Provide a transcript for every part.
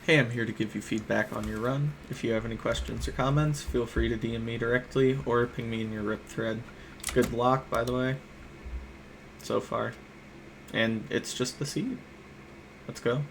Hey, I'm here to give you feedback on your run. If you have any questions or comments, feel free to DM me directly or ping me in your RIP thread. Good luck, by the way, so far. And it's just the seed. Let's go.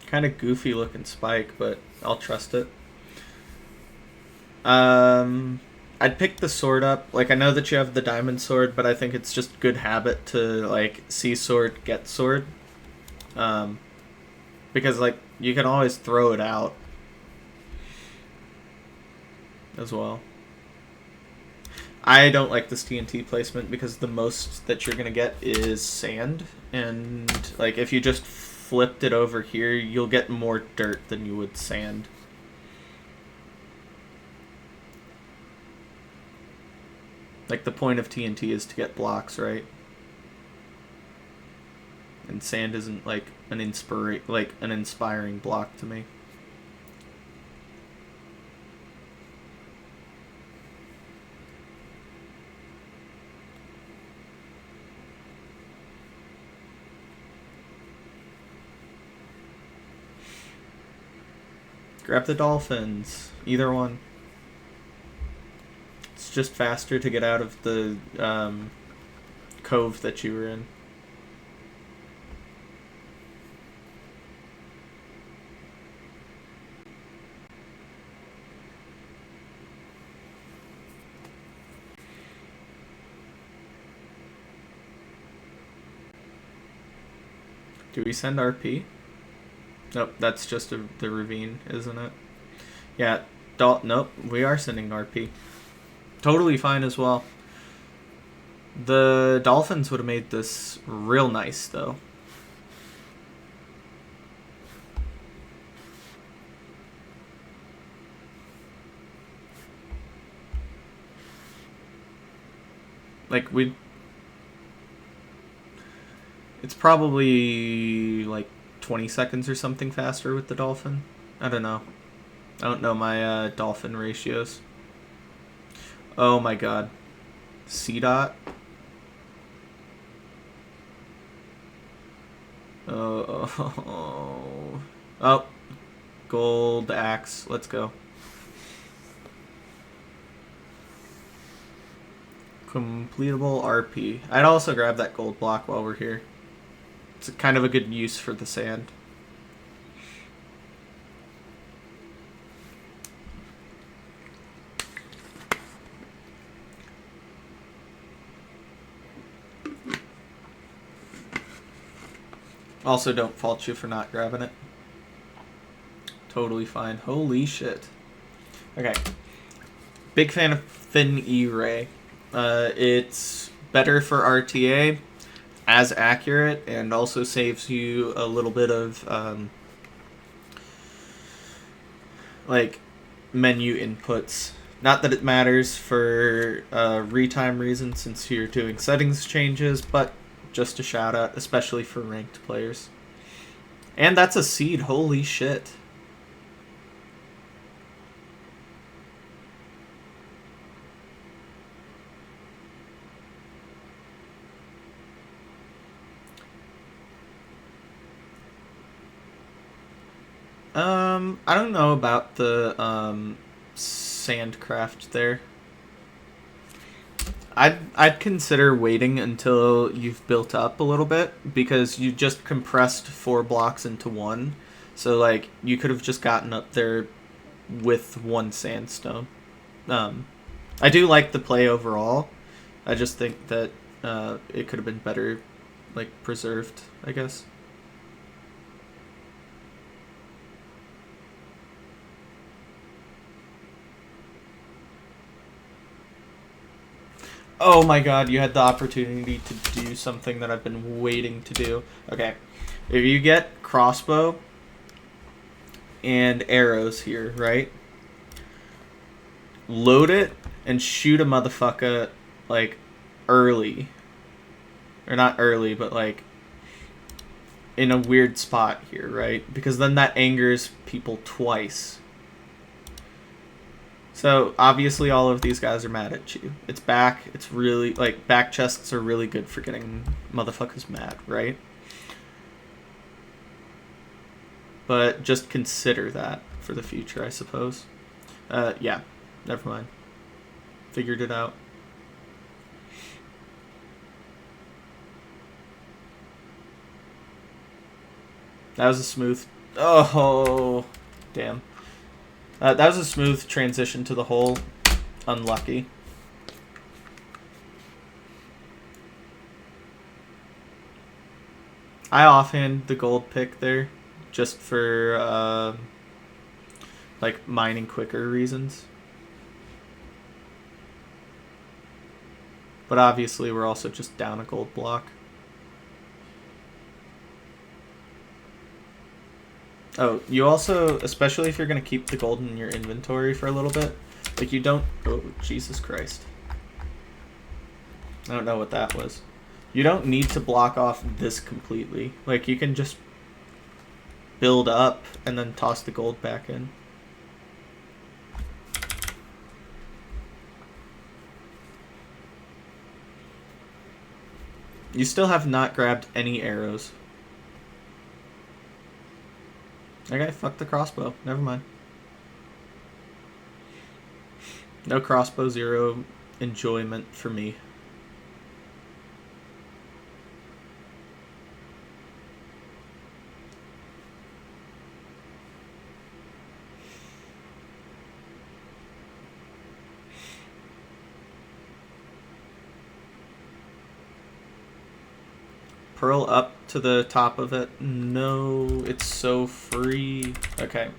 Kind of goofy looking spike, but I'll trust it. I'd pick the sword up. Like, I know that you have the diamond sword, but I think it's just good habit to, like, see sword, get sword. Because, like, you can always throw it out as well. I don't like this TNT placement because the most that you're going to get is sand. And, like, if you just flipped it over here, you'll get more dirt than you would sand. Like, the point of TNT is to get blocks, right? And sand isn't, like, an inspiring block to me. Grab the dolphins. Either one. It's just faster to get out of the cove that you were in. Do we send RP? Nope, that's just the ravine, isn't it? Yeah, nope, we are sending RP. Totally fine as well. The dolphins would have made this real nice, though. Like, it's probably, like, 20 seconds or something faster with the dolphin. I don't know. I don't know my dolphin ratios. Oh my god. C-Dot. Oh. Gold axe. Let's go. Completable RP. I'd also grab that gold block while we're here. It's kind of a good use for the sand. Also, don't fault you for not grabbing it. Totally fine. Holy shit. Okay. Big fan of Thin E-Ray. It's better for RTA, as accurate, and also saves you a little bit of like menu inputs. Not that it matters for retime reasons since you're doing settings changes, but just a shout out, especially for ranked players. And that's a seed, holy shit. I don't know about the sandcraft there. I'd consider waiting until you've built up a little bit, because you just compressed 4 blocks into one. So, like, you could have just gotten up there with 1 sandstone. I do like the play overall. I just think that it could have been better, like, preserved, I guess. Oh my god, you had the opportunity to do something that I've been waiting to do. Okay, if you get crossbow and arrows here, right? Load it and shoot a motherfucker, like, early. Or not early, but, like, in a weird spot here, right? Because then that angers people twice. So obviously all of these guys are mad at you. It's back. It's really, like, back chests are really good for getting motherfuckers mad, right? But just consider that for the future, I suppose. Yeah, never mind. Figured it out. That was a smooth... Oh, damn. That was a smooth transition to the hole. Unlucky. I offhand the gold pick there just for like mining quicker reasons. But obviously we're also just down a gold block. Oh, you also, especially if you're going to keep the gold in your inventory for a little bit, like you don't... Oh, Jesus Christ. I don't know what that was. You don't need to block off this completely. Like, you can just build up and then toss the gold back in. You still have not grabbed any arrows. Okay, fuck the crossbow. Never mind. No crossbow, zero enjoyment for me. Pearl up to the top of it. No, it's so free. Okay.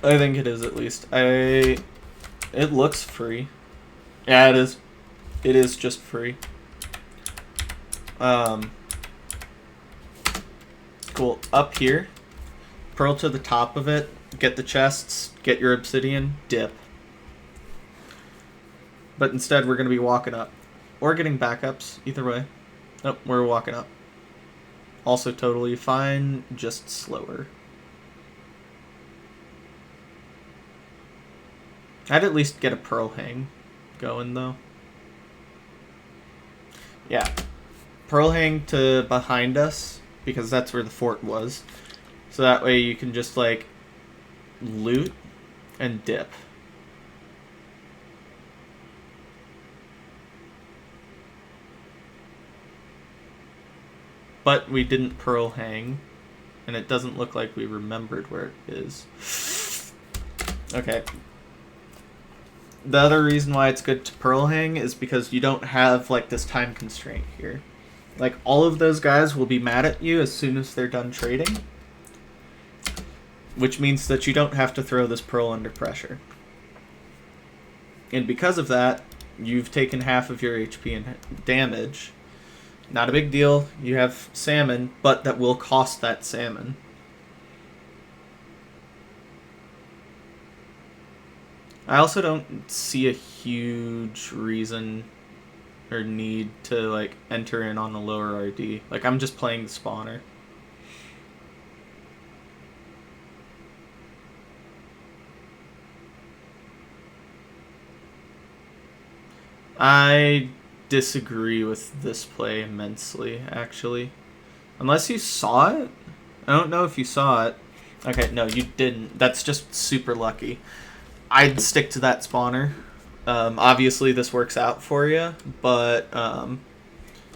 I think it is, at least. It looks free. Yeah, it is. It is just free. Cool. Up here. Pearl to the top of it. Get the chests. Get your obsidian. Dip. But instead, we're going to be walking up. Or getting backups. Either way. Nope, we're walking up. Also totally fine, just slower. I'd at least get a pearl hang going, though. Yeah. Pearl hang to behind us, because that's where the fort was. So that way you can just, like, loot and dip. But we didn't pearl hang, and it doesn't look like we remembered where it is. Okay. The other reason why it's good to pearl hang is because you don't have, like, this time constraint here. Like, all of those guys will be mad at you as soon as they're done trading, which means that you don't have to throw this pearl under pressure. And because of that, you've taken half of your HP and damage. Not a big deal. You have salmon, but that will cost that salmon. I also don't see a huge reason or need to, like, enter in on a lower RD. Like, I'm just playing the spawner. I disagree with this play immensely, actually. Unless you saw it? I don't know if you saw it. Okay, no, you didn't. That's just super lucky. I'd stick to that spawner. Obviously, this works out for you, but,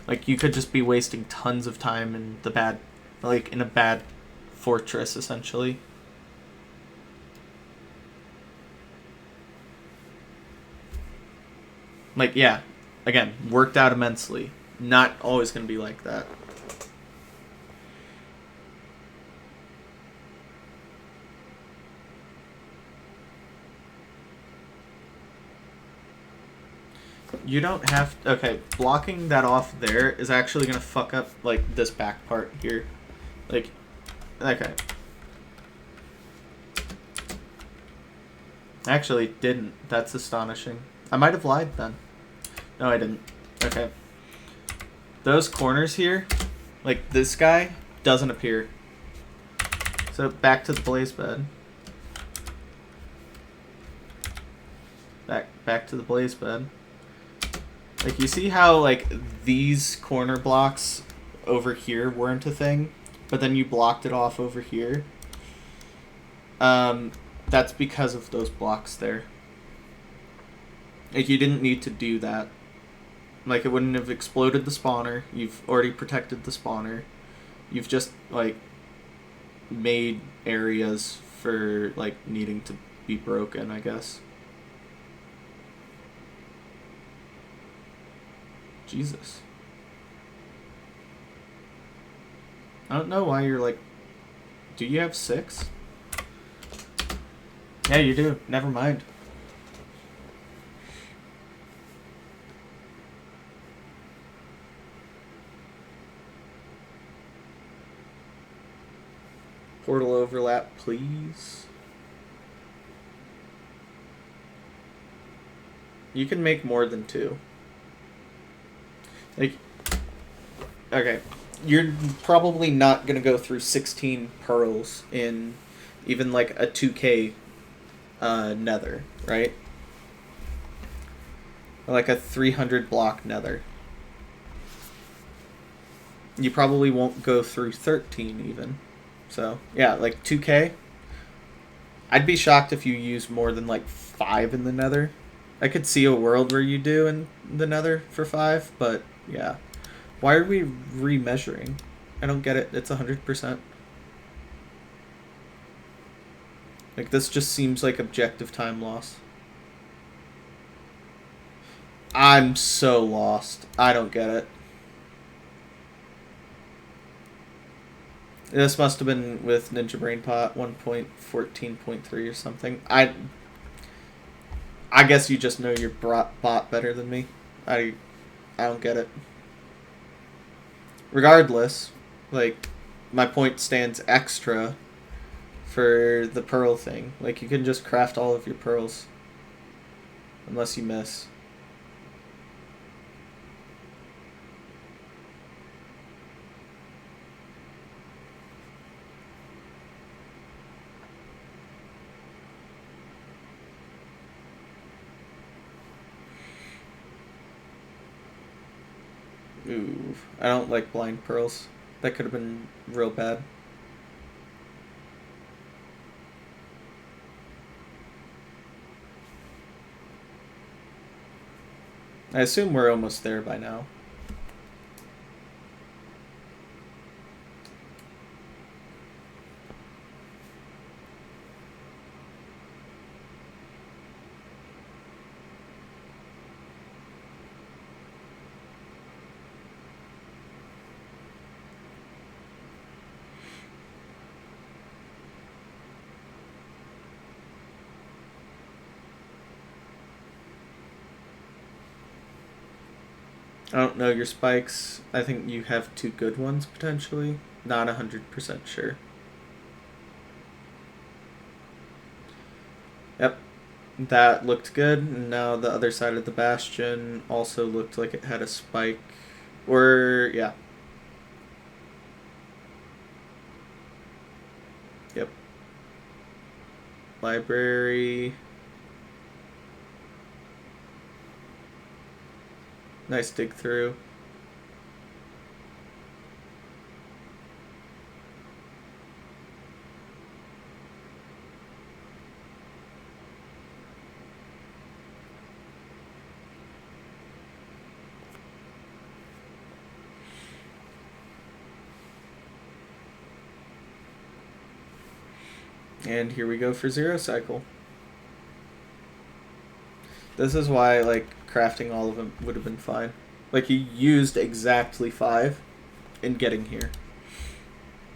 like, you could just be wasting tons of time in the bad, like, in a bad fortress, essentially. Like, yeah. Again, worked out immensely. Not always going to be like that. You don't have... Okay, blocking that off there is actually going to fuck up, like, this back part here. Like, okay. Actually, it didn't. That's astonishing. I might have lied then. No, I didn't. Okay. Those corners here, like this guy, doesn't appear. So back to the blaze bed. Back to the blaze bed. Like, you see how, like, these corner blocks over here weren't a thing, but then you blocked it off over here? That's because of those blocks there. Like, you didn't need to do that. Like, it wouldn't have exploded the spawner. You've already protected the spawner. You've just, like, made areas for, like, needing to be broken, I guess. Jesus. I don't know why you're, like... Do you have 6? Yeah, you do. Never mind. Portal overlap, please. You can make more than 2. Like, okay. You're probably not going to go through 16 pearls in even, like, a 2K nether, right? Or like a 300 block nether. You probably won't go through 13 even. So, yeah, like 2K. I'd be shocked if you use more than like 5 in the nether. I could see a world where you do in the nether for 5, but yeah. Why are we remeasuring? I don't get it. It's 100%. Like, this just seems like objective time loss. I'm so lost. I don't get it. This must have been with Ninja Brain Pot 1.14.3 or something. I guess you just know your bot better than me. I don't get it. Regardless, like, my point stands extra for the pearl thing. Like, you can just craft all of your pearls. Unless you miss. Ooh, I don't like blind pearls. That could have been real bad. I assume we're almost there by now. I don't know your spikes. I think you have 2 good ones, potentially. Not 100% sure. Yep. That looked good, and now the other side of the bastion also looked like it had a spike. Or, yeah. Yep. Library. Nice dig through. And here we go for 0 cycle. This is why, like, crafting all of them would have been fine. Like, you used exactly 5 in getting here.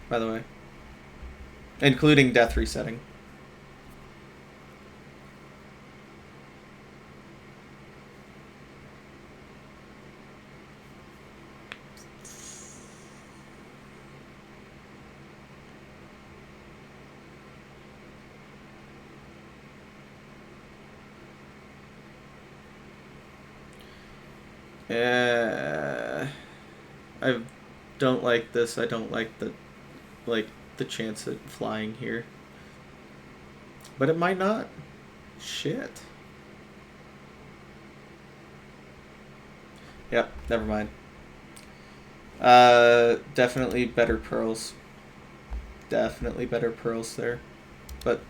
By the way. Including death resetting. I don't like this. I don't like the chance at flying here. But it might not. Shit. Yep, never mind. Definitely better pearls. Definitely better pearls there. But,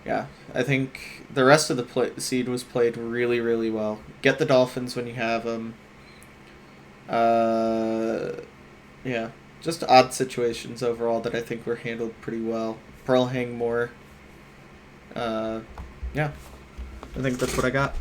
yeah, I think the rest of the seed was played really, really well. Get the Dolphins when you have them. Yeah, just odd situations overall that I think were handled pretty well. Pearl hang more. Yeah, I think that's what I got.